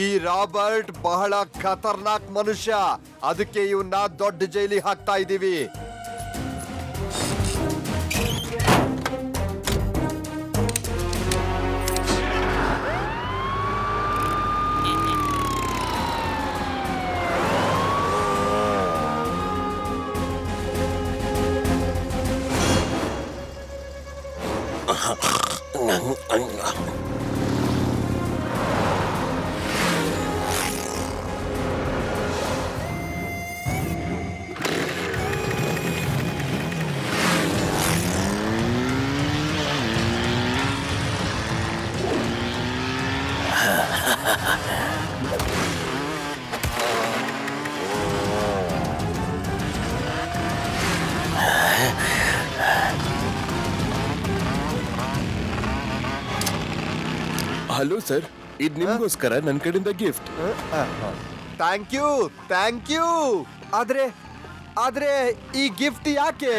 ಈ ರಾಬರ್ಟ್ ಬಹಳ ಖತರ್ನಾಕ್ ಮನುಷ್ಯ, ಅದಕ್ಕೆ ಇವನ್ನ ದೊಡ್ಡ ಜೈಲಿಗೆ ಹಾಕ್ತಾ ಇದೀವಿ. ಹಲೋ ಸರ್, ಇದು ನಿಮ್ಗೋಸ್ಕರ ನನ್ನ ಕಡೆಯಿಂದ ಗಿಫ್ಟ್. Thank you. ಆದ್ರೆ ಈ ಗಿಫ್ಟ್ ಯಾಕೆ?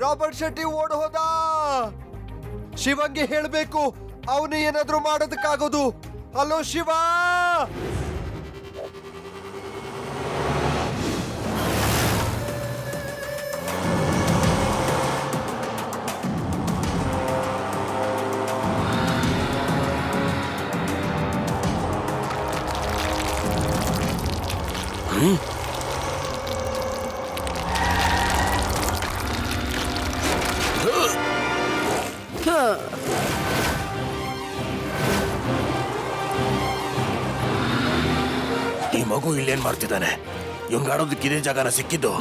ರಾಬರ್ಟ್ ಶೆಟ್ಟಿ ಓಡ್ ಹೋದ. ಶಿವಂಗೆ ಹೇಳ್ಬೇಕು, ಅವನು ಏನಾದ್ರೂ ಮಾಡೋದಕ್ಕಾಗೋದು. ಹಲೋ ಶಿವ. ಈ ಮಗು ಇಲ್ಲೇನ್ ಮಾಡ್ತಿದ್ದಾನೆ? ಇವಂಗಾಡೋದಕ್ಕೆ ಇದೇ ಜಾಗನ ಸಿಕ್ಕಿದ್ದು.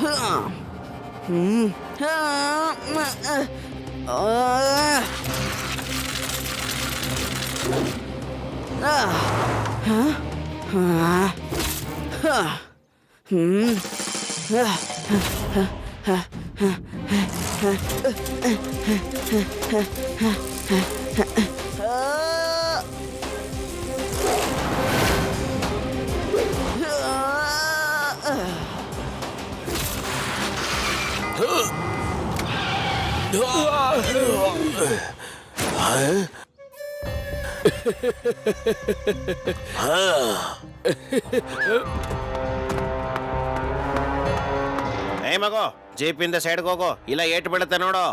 ಏ ಮಗು, ಜೀಪಿಂದ ಸೈಡ್ಗೆ ಹೋಗು, ಇಲ್ಲ ಏಟ್ ಬೀಳುತ್ತೆ ನೋಡು.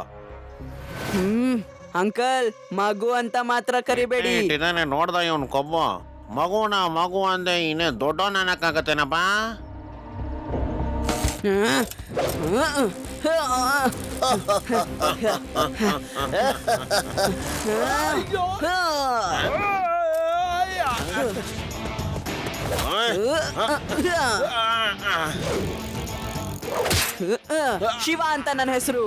ಅಂಕಲ್, ಮಗು ಅಂತ ಮಾತ್ರ ಕರಿಬೇಡಿ. ಇದಾನೆ ನೋಡ್ದ ಇವನ್ ಕೊಬ್ಬು. ಮಗು ಅಂದೆ ಇನ್ನೇ ದೊಡ್ಡವನ್ ಅನ್ನಕ್ಕಾಗತ್ತೇನಪ್ಪ? ಶಿವ ಅಂತ ನನ್ನ ಹೆಸರು.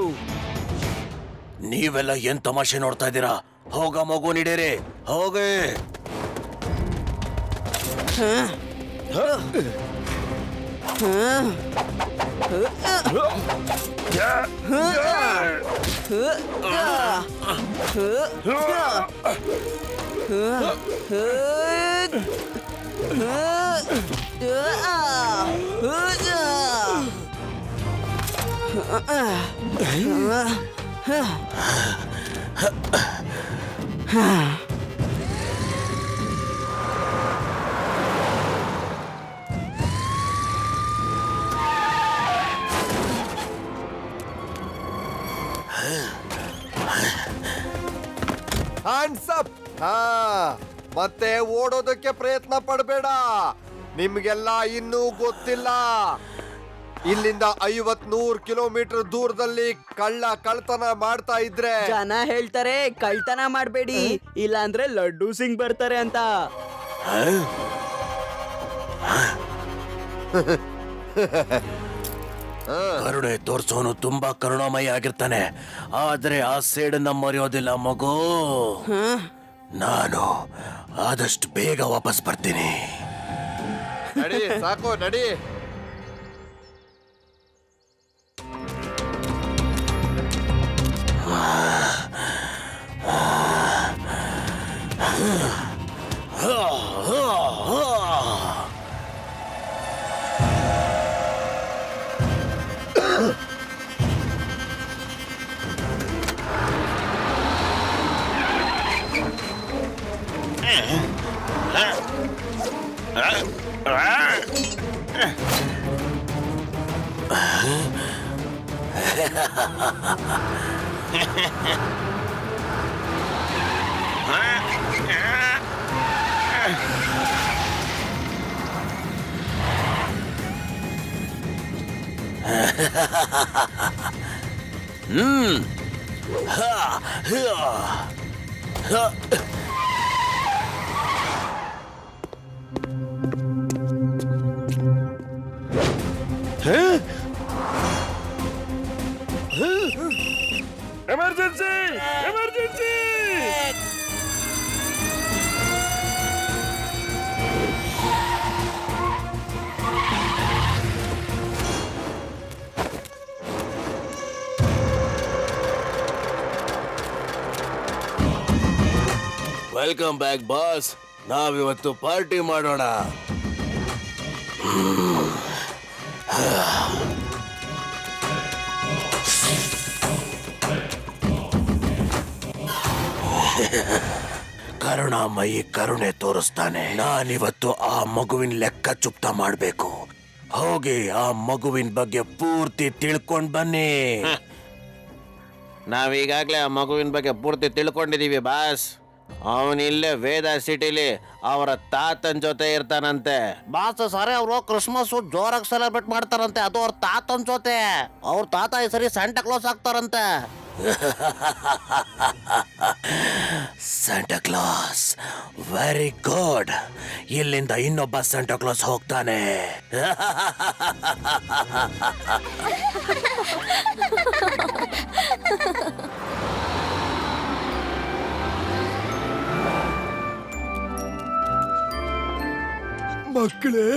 ನೀವೆಲ್ಲ ಏನ್ ತಮಾಷೆ ನೋಡ್ತಾ ಇದ್ದೀರಾ? ಹೋಗ ಮಗು ನೀಡೇರಿ, ಹೋಗೆ. Hands up. ಮತ್ತೆ ಓಡೋದಕ್ಕೆ ಪ್ರಯತ್ನ ಪಡಬೇಡ. ನಿಮ್ಗೆಲ್ಲ ಇನ್ನೂ ಗೊತ್ತಿಲ್ಲ, ಇಲ್ಲಿಂದ 50-100 ಕಿಲೋಮೀಟರ್ ದೂರದಲ್ಲಿ ಕಳ್ತನ ಮಾಡ್ತಾ ಇದ್ರೆ ಜನ ಹೇಳ್ತಾರೆ ಕಳ್ತನ ಮಾಡ್ಬೇಡಿ, ಇಲ್ಲ ಅಂದ್ರೆ ಲಡ್ಡು ಸಿಂಗ್ ಬರ್ತಾರೆ ಅಂತ. ಕರುಣೆ ತೋರ್ಸೋನು ತುಂಬಾ ಕರುಣಾಮಯಿ ಆಗಿರ್ತಾನೆ, ಆದ್ರೆ ಆ ಸೇಡನ್ನ ಮರೆಯೋದಿಲ್ಲ ಮಗು. ನಾನು ಆದಷ್ಟು ಬೇಗ ವಾಪಸ್ ಬರ್ತೀನಿ. ನಡಿ ಸಾಕು ನಡಿ. Emergency emergency. Welcome back boss. ನಾವಿವತ್ತು ಪಾರ್ಟಿ ಮಾಡೋಣ. ಕರುಣಾಮಯಿ ಕರುಣೆ ತೋರಿಸ್ತಾನೆ. ನಾನಿವತ್ತು ಆ ಮಗುವಿನ ಲೆಕ್ಕ ಚುಪ್ತ ಮಾಡ್ಬೇಕು. ಹೋಗಿ ಆ ಮಗುವಿನ ಬಗ್ಗೆ ಪೂರ್ತಿ ತಿಳ್ಕೊಂಡ್ ಬನ್ನಿ. ನಾವೀಗಾಗ್ಲೇ ಆ ಮಗುವಿನ ಬಗ್ಗೆ ಪೂರ್ತಿ ತಿಳ್ಕೊಂಡಿದೀವಿ ಬಾಸ್. ಅವನಿಲ್ಲೇ ವೇದ ಸಿಟಿಲಿ ಅವರ ತಾತನ ಜೊತೆ ಇರ್ತಾನಂತೆ. ಬಾಸ್ ಸರಿ ಅವರು ಕ್ರಿಸ್ಮಸ್ ಜೋರಾಗಿ ಸೆಲೆಬ್ರೇಟ್ ಮಾಡ್ತಾರಂತೆ, ಅದು ಅವ್ರ ತಾತನ ಜೊತೆ. ಅವ್ರ ತಾತ ಈ ಸರಿ ಸ್ಯಾಂಟಾ ಕ್ಲಾಸ್ ಆಗ್ತಾರಂತೆ. Santa Claus, very good. ಇಲ್ಲಿಂದ ಇನ್ನೊಬ್ಬ ಸ್ಯಾಂಟಾ ಕ್ಲಾಸ್ ಹೋಗ್ತಾನೆ. ಮಕ್ಕಳೇ,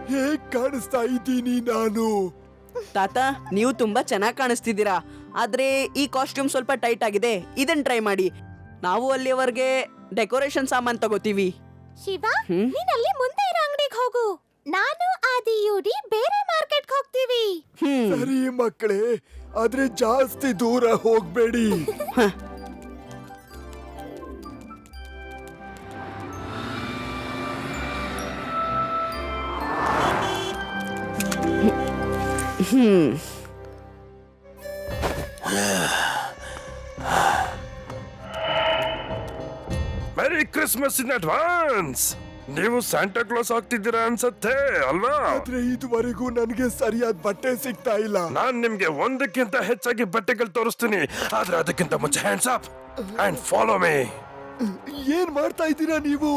ಹೇಗ್ ಕಾಣಿಸ್ತಾ ಇದ್ದೀನಿ ನಾನು? ತಾತ, ನೀವು ತುಂಬಾ ಚೆನ್ನಾಗಿ ಕಾಣಿಸ್ತಿದ್ದೀರಾ. ಆದ್ರೆ ಈ ಕಾಸ್ಟ್ಯೂಮ್ ಸ್ವಲ್ಪ ಟೈಟ್ ಆಗಿದೆ. ಇದನ್ನ ಟ್ರೈ ಮಾಡಿ. ನಾವು ಅಲ್ಲಿವರೆಗೆ ಡೆಕೋರೇಷನ್ ಸಾಮಾನ್ ತಗೋತೀವಿ. ಶಿವ, ನೀನ್ ಅಲ್ಲಿ ಮುಂದೆ ಇರೋ ಅಂಗಡಿಗೆ ಹೋಗು. ನಾನು ಆದಿ ಯುಡಿ ಬೇರೆ ಮಾರ್ಕೆಟ್ಗೆ ಹೋಗ್ತೀವಿ. ಸರಿ ಮಕ್ಕಳೇ, ಆದ್ರೆ ಜಾಸ್ತಿ ದೂರ ಹೋಗ್ಬೇಡಿ. ಮೆರಿ ಕ್ರಿಸ್ಮಸ್ ಇನ್ ಅಡ್ವಾನ್ಸ್. ನೀವು ಸ್ಯಾಂಟಾ ಕ್ಲಾಸ್ ಆಗ್ತಿದ್ದೀರಾ ಅನ್ಸತ್ತೆ ಅಲ್ವಾ? ಆದ್ರೆ ಇದುವರೆಗೂ ನನಗೆ ಸರಿಯಾದ ಬಟ್ಟೆ ಸಿಗ್ತಾ ಇಲ್ಲ. ನಾನ್ ನಿಮ್ಗೆ ಒಂದಕ್ಕಿಂತ ಹೆಚ್ಚಾಗಿ ಬಟ್ಟೆಗಳು ತೋರಿಸ್ತೀನಿ, ಆದ್ರೆ ಅದಕ್ಕಿಂತ ಮುಂಚೆ hands up and follow me. ಏನ್ ಮಾಡ್ತಾ ಇದ್ದೀರಾ ನೀವು?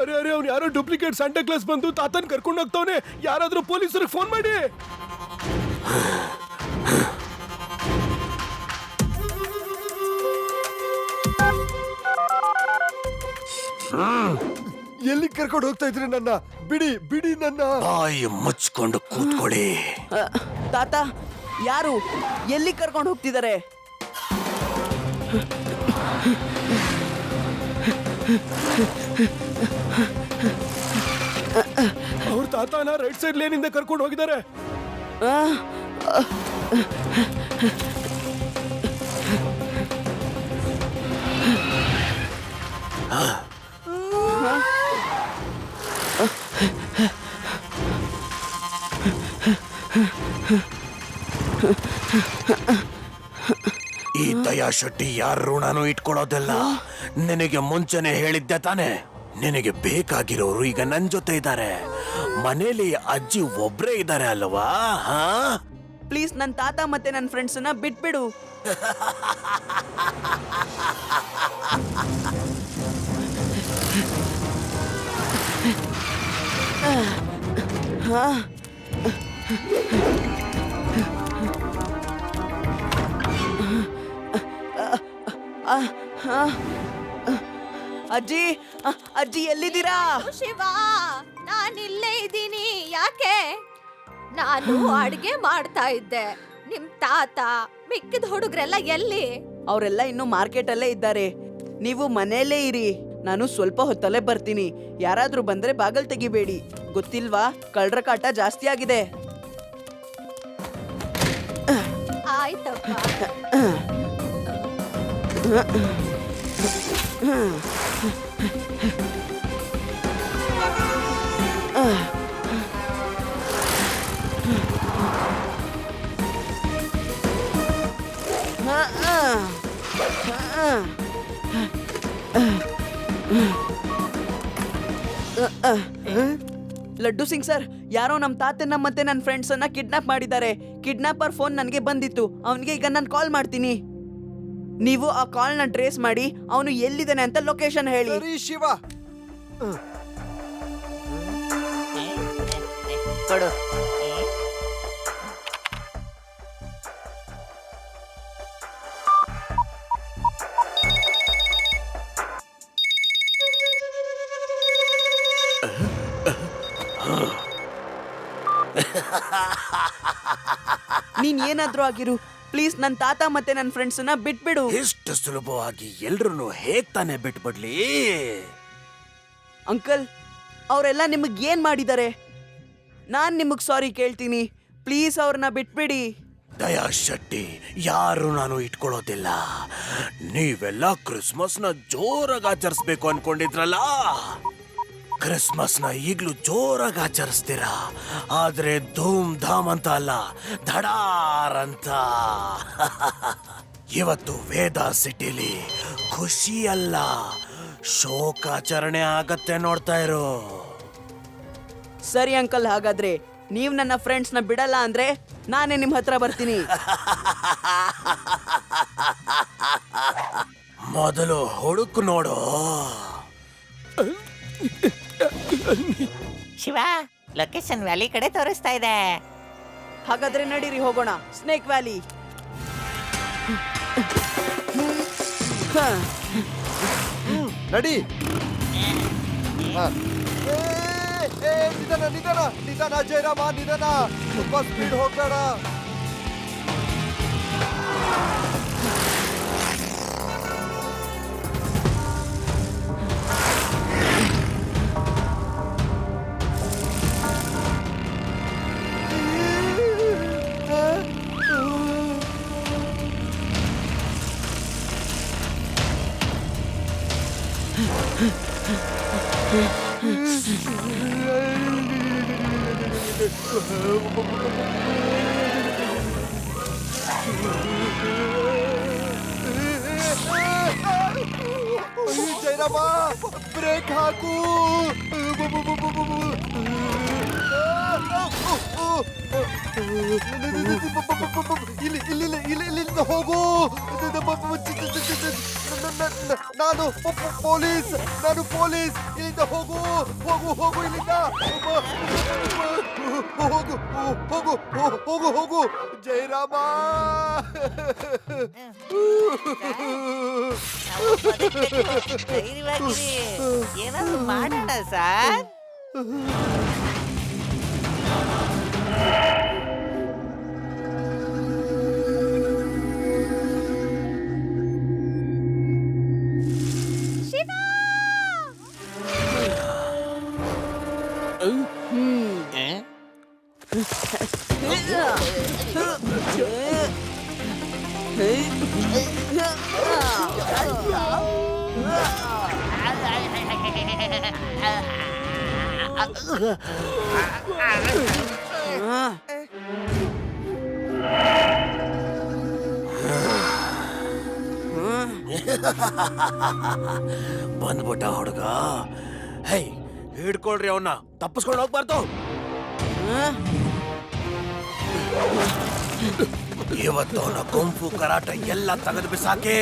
ಅರೆ ಅರೆ, ಅವ್ನು ಯಾರೋ ಡೂಪ್ಲಿಕೇಟ್ ಸ್ಯಾಂಟಾ ಕ್ಲಾಸ್ ಬಂದು ತಾತನ್ ಕರ್ಕೊಂಡು ಹೋಗ್ತಾವನೆ. ಯಾರಾದ್ರೂ ಪೊಲೀಸರಿಗೆ ಫೋನ್ ಮಾಡಿ. ಎಲ್ಲಿ ಕರ್ಕೊಂಡು ಹೋಗ್ತಾ ಇದ್ರಿ ನನ್ನ? ಬಿಡಿ ಬಿಡಿ ನನ್ನ. ಬಾಯಿ ಮುಚ್ಕೊಂಡು ಕೂತ್ಕೊಳ್ಳಿ. ತಾತ, ಯಾರು ಎಲ್ಲಿ ಕರ್ಕೊಂಡು ಹೋಗ್ತಿದ್ದಾರೆ? ಅವ್ರ ತಾತನ ರೈಟ್ ಸೈಡ್ ಲೇನಿಂದ ಕರ್ಕೊಂಡು ಹೋಗಿದ್ದಾರೆ. ಈ ದಯಾ ಶೆಟ್ಟಿ ಯಾರ ಋಣನೂ ಇಟ್ಕೊಳ್ಳೋದಿಲ್ಲ. ನಿನಗೆ ಮುಂಚೆನೆ ಹೇಳಿದ್ದೆ ತಾನೆ, ನಿನಗೆ ಬೇಕಾಗಿರೋರು ಈಗ ನನ್ ಜೊತೆ ಇದ್ದಾರೆ. ಮನೇಲಿ ಅಜ್ಜಿ ಒಬ್ರೇ ಇದ್ದಾರೆ ಅಲ್ವಾ? ಪ್ಲೀಸ್, ನನ್ನ ತಾತ ಮತ್ತೆ ನನ್ನ ಫ್ರೆಂಡ್ಸನ್ನ ಬಿಟ್ಬಿಡು. ಅಜ್ಜಿ ಅಜ್ಜಿ ಎಲ್ಲಿದ್ದೀರಾ? ಶಿವ ನಾನಿಲ್ಲೇ ಇದ್ದೀನಿ. ಯಾಕೆ? ನಾನು ಅಡ್ಗೆ ಮಾಡ್ತಾ ಇದ್ದೆ. ನಿಮ್ ತಾತ ಮಿಕ್ಕಿದ ಹುಡುಗ್ರೆಲ್ಲ ಎಲ್ಲಿ? ಅವರೆಲ್ಲ ಇನ್ನು ಮಾರ್ಕೆಟ್ ಅಲ್ಲೇ ಇದ್ದಾರೆ. ನೀವು ಮನೆಯಲ್ಲೇ ಇರಿ, ನಾನು ಸ್ವಲ್ಪ ಹೊತ್ತಲ್ಲೇ ಬರ್ತೀನಿ. ಯಾರಾದ್ರೂ ಬಂದ್ರೆ ಬಾಗಲ್ ತೆಗಿಬೇಡಿ, ಗೊತ್ತಿಲ್ವಾ ಕಳ್ರ ಕಾಟ ಜಾಸ್ತಿ ಆಗಿದೆ. ಆಯ್ತಪ್ಪ. ಲಡ್ಡು ಸಿಂಗ್ ಸರ್, ಯಾರೋ ನಮ್ಮ ತಾತನ ಮತ್ತೆ ನನ್ನ ಫ್ರೆಂಡ್ಸ್ ಅನ್ನ ಕಿಡ್ನಾಪ್ ಮಾಡಿದ್ದಾರೆ. ಕಿಡ್ನಾಪರ್ ಫೋನ್ ನನಗೆ ಬಂದಿತ್ತು. ಅವನಿಗೆ ಈಗ ನಾನು ಕಾಲ್ ಮಾಡ್ತೀನಿ. ನೀವು ಆ ಕಾಲ್ನ ಟ್ರೇಸ್ ಮಾಡಿ ಅವನು ಎಲ್ಲಿದ್ದಾನೆ ಅಂತ ಲೊಕೇಶನ್ ಹೇಳಿ. ಸರಿ ಶಿವ. ಕೊಡು. ನೀನ್ ಏನಾದ್ರೂ ಆಗಿರು, ಪ್ಲೀಸ್ ನನ್ನ ತಾತ ಮತ್ತೆ ನನ್ನ ಫ್ರೆಂಡ್ಸ್ ನ ಬಿಟ್ಬಿಡು. ಎಷ್ಟು ಸುಲಭವಾಗಿ ಎಲ್ರು ಹೇಗ್ ತಾನೇ ಬಿಟ್ಬಿಡ್ಲಿ? ಅಂಕಲ್, ಅವರೆಲ್ಲ ನಿಮಗ್ ಏನ್ ಮಾಡಿದ್ದಾರೆ? ನಾನ್ ನಿಮಗ್ ಸಾರಿ ಕೇಳ್ತೀನಿ, ಪ್ಲೀಸ್ ಅವ್ರನ್ನ ಬಿಟ್ಬಿಡಿ. ದಯಾ ಶೆಟ್ಟಿ, ಯಾರು ನಾನು ಇಟ್ಕೊಳ್ಳೋದಿಲ್ಲ. ನೀವೆಲ್ಲ ಕ್ರಿಸ್ಮಸ್ನ ಜೋರಾಗಿ ಆಚರಿಸ್ಬೇಕು ಅನ್ಕೊಂಡಿದ್ರಲ್ಲ, ಕ್ರಿಸ್ಮಸ್ನ ಈಗ್ಲೂ ಜೋರಾಗಿ ಆಚರಿಸ್ತೀರಾ. ಆದ್ರೆ ಧೂಮ್ ಧಾಮ್ ಅಂತ ಅಲ್ಲ, ಧಡಾರ್ ಅಂತ. ಇವತ್ತು ವೇದ ಸಿಟಿಲಿ ಖುಷಿ ಅಲ್ಲ, ಶೋಕಾಚರಣೆ ಆಗತ್ತೆ. ನೋಡ್ತಾ ಇರೋ. ಸರಿ ಅಂಕಲ್, ಹಾಗಾದ್ರೆ ನೀವ್ ನನ್ನ ಫ್ರೆಂಡ್ಸ್ ನ ಬಿಡಲ್ಲ ಅಂದ್ರೆ ನಾನೇ ನಿಮ್ ಹತ್ರ ಬರ್ತೀನಿ. ಮೊದಲು ಹುಡುಕು ನೋಡು. ಶಿವ, ಲೊಕೇಶನ್ ವ್ಯಾಲಿ ಕಡೆ ತೋರಿಸ್ತಾ ಇದೆ. ಹಾಗಾದ್ರೆ ನಡೀರಿ ಹೋಗೋಣ, ಸ್ನೇಕ್ ವ್ಯಾಲಿ. ನಡಿ. ಹ. ನಿಧಾನ ನಿಧಾನ ನಿಧಾನ ಜಯರಾಮ, ನಿಧಾನ. ತುಂಬಾ ಸ್ಪೀಡ್ ಹೋಗ್ಬೇಡ. ಜಯರಾಮ, ಬ್ರೇಕ್ ಹಾಕು. ಇಲ್ಲಿ ಇಲ್ಲಿ ಇಲ್ಲಿ ಇಲ್ಲಿಂದ ಹೋಗು. ನಾನು ಪೊಲೀಸ್, ನಾನು ಪೊಲೀಸ್. ಇಲ್ಲಿಂದ ಹೋಗು ಹೋಗು ಹೋಗು, ಇಲ್ಲಿಂದ ಹೋಗು ಹೋಗು ಹೋಗು ಹೋಗು. ಜಯರಾಮ, ಧೈರ್ಯವಾಗಿರಿ, ಏನಾದ್ರು ಮಾಡೋಣ ಸರ್. ಬಂದ್ಬಿಟ್ಟ ಹುಡುಗ. ಹೇ, ಹಿಡ್ಕೊಳ್ರಿ ಅವನ್ನ, ತಪ್ಪಿಸ್ಕೊಂಡು ಹೋಗ್ಬಾರ್ದು. ಇವತ್ತು ಅವನ ಗುಂಪು ಕರಾಟ ಎಲ್ಲ ತೆಗೆದು ಬಿಸಾಕಿ.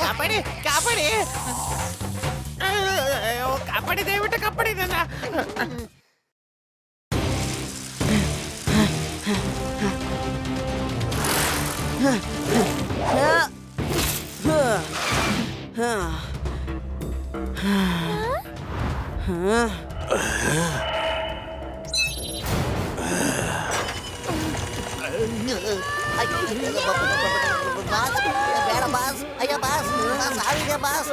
ಕಾಪಾಡಿ ಕಾಪಾಡಿ ಅಯ್ಯೋ, ಕಾಪಾಡಿ ದಯವಿಟ್ಟು ಕಾಪಾಡಿ ನನ್ನ. ಬೇಡ ಬಾಸ್, ಅಯ್ಯೋ ಬಾಸ್, ಸಾವಿದೆ ಬಾಸ್.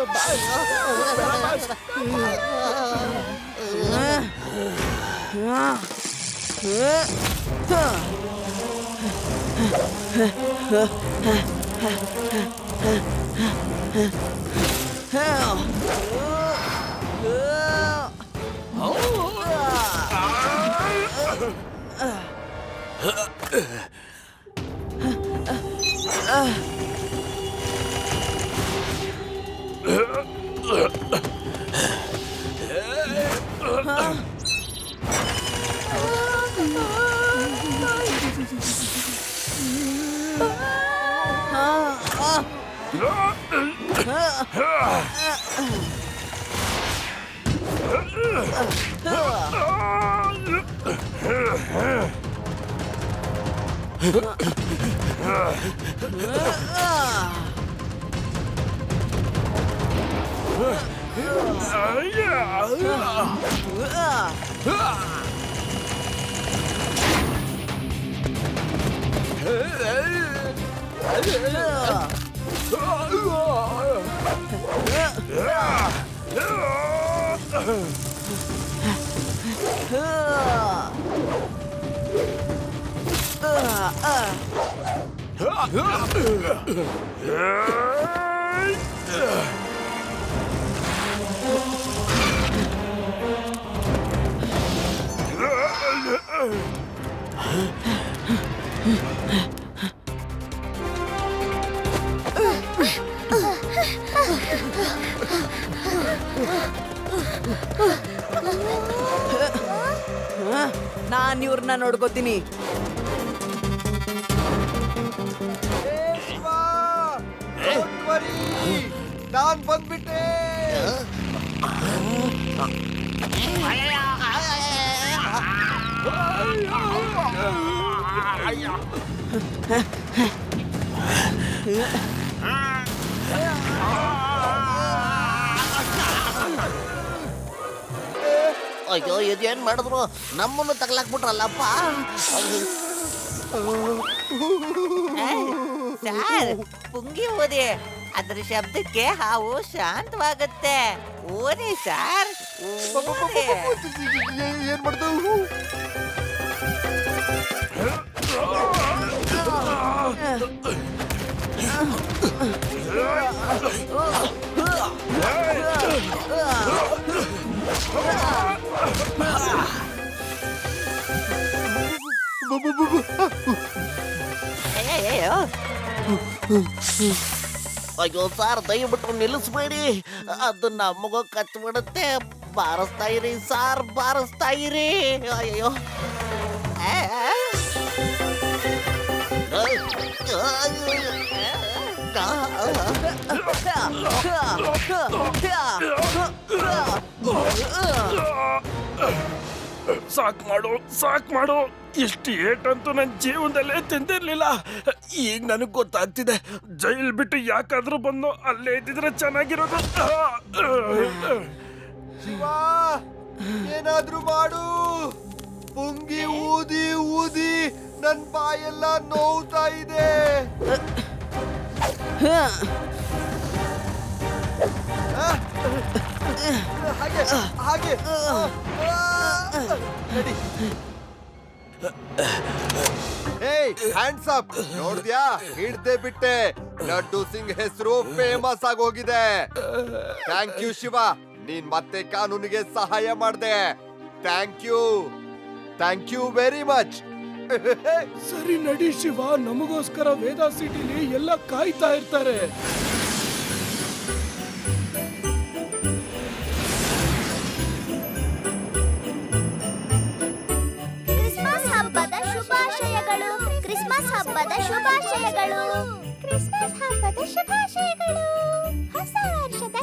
ನಾನ್ ಇವ್ರನ್ನ ನೋಡ್ಕೋತೀನಿ. ನಾನ್ ಬಂದ್ಬಿಟ್ಟೆ. ಅಯ್ಯೋ ಇದೇನ್ ಮಾಡಿದ್ರು, ನಮ್ಮನ್ನು ತಗ್ಲಾಕ್ಬಿಟ್ರಲ್ಲಪ್ಪ. ಸರ್, ಪುಂಗಿ ಓದಿ. ಅದ್ರ ಶಬ್ದಕ್ಕೆ ಹಾವು ಶಾಂತವಾಗುತ್ತೆ. ಓದಿ ಸರ್, ಓದಿ. ಏನ್ ಮಾಡ್ದವು? ಅಯ್ಯಯ್ಯೋ. ಅಯ್ಯೋ ಸಾರ್, ದಯವಿಟ್ಟು ನಿಲ್ಲಿಸ್ಬೇಡಿ, ಅದು ನಮಗ ಕಚ್ಬಿಡುತ್ತೆ. ಬಾರಿಸ್ತಾ ಇರಿ ಸಾರ್, ಬಾರಿಸ್ತಾ ಇರಿ. ಅಯ್ಯೋ ಸಾಕ್ ಮಾಡು, ಸಾಕ್ ಮಾಡು. ಎಷ್ಟು ಏಟಂತೂ ನನ್ನ ಜೀವನದಲ್ಲೇ ತಿಂದಿರ್ಲಿಲ್ಲ. ಈಗ ನನಗೆ ಗೊತ್ತಾಗ್ತಿದೆ, ಜೈಲ್ ಬಿಟ್ಟು ಯಾಕಾದ್ರೂ ಬಂದು ಅಲ್ಲೇ ಇದ್ದಿದ್ರೆ ಚೆನ್ನಾಗಿರೋದು. ಶಿವ, ಏನಾದ್ರೂ ಮಾಡು. ಪುಂಗಿ ಊದಿ ಊದಿ ನನ್ ಬಾಯೆಲ್ಲ ನೋವ್ತಾ ಇದೆ. ಹಾಗೆ ಹಾಗೆ ನಡಿ. ಏಯ್ ಹ್ಯಾಂಡ್ಸ್ ಅಪ್ ನೋಡ್ದ್ಯಾ ಹಿಡ್ದೆ ಬಿಟ್ಟೆ ಲಡ್ಡು ಸಿಂಗ್ ಹೆಸರು ಫೇಮಸ್ ಆಗೋಗಿದೆ ಥ್ಯಾಂಕ್ ಯು ಶಿವ ನೀನ್ ಮತ್ತೆ ಕಾನೂನಿಗೆ ಸಹಾಯ ಮಾಡ್ದೆ ಥ್ಯಾಂಕ್ ಯು ವೆರಿ ಮಚ್ ಸರಿ ನಡಿ ಶಿವ, ನಮಗೋಸ್ಕರ ವೇದಾ ಸಿಟಿಲಿ ಎಲ್ಲ ಕಾಯ್ತಾ ಇರ್ತಾರೆ. ಕ್ರಿಸ್ಮಸ್ ಹಬ್ಬದ ಶುಭಾಶಯಗಳು. ಕ್ರಿಸ್ಮಸ್ ಹಬ್ಬದ ಶುಭಾಶಯಗಳು. ಕ್ರಿಸ್ಮಸ್ ಹಬ್ಬದ ಶುಭಾಶಯಗಳು. ಹೊಸ ವರ್ಷದ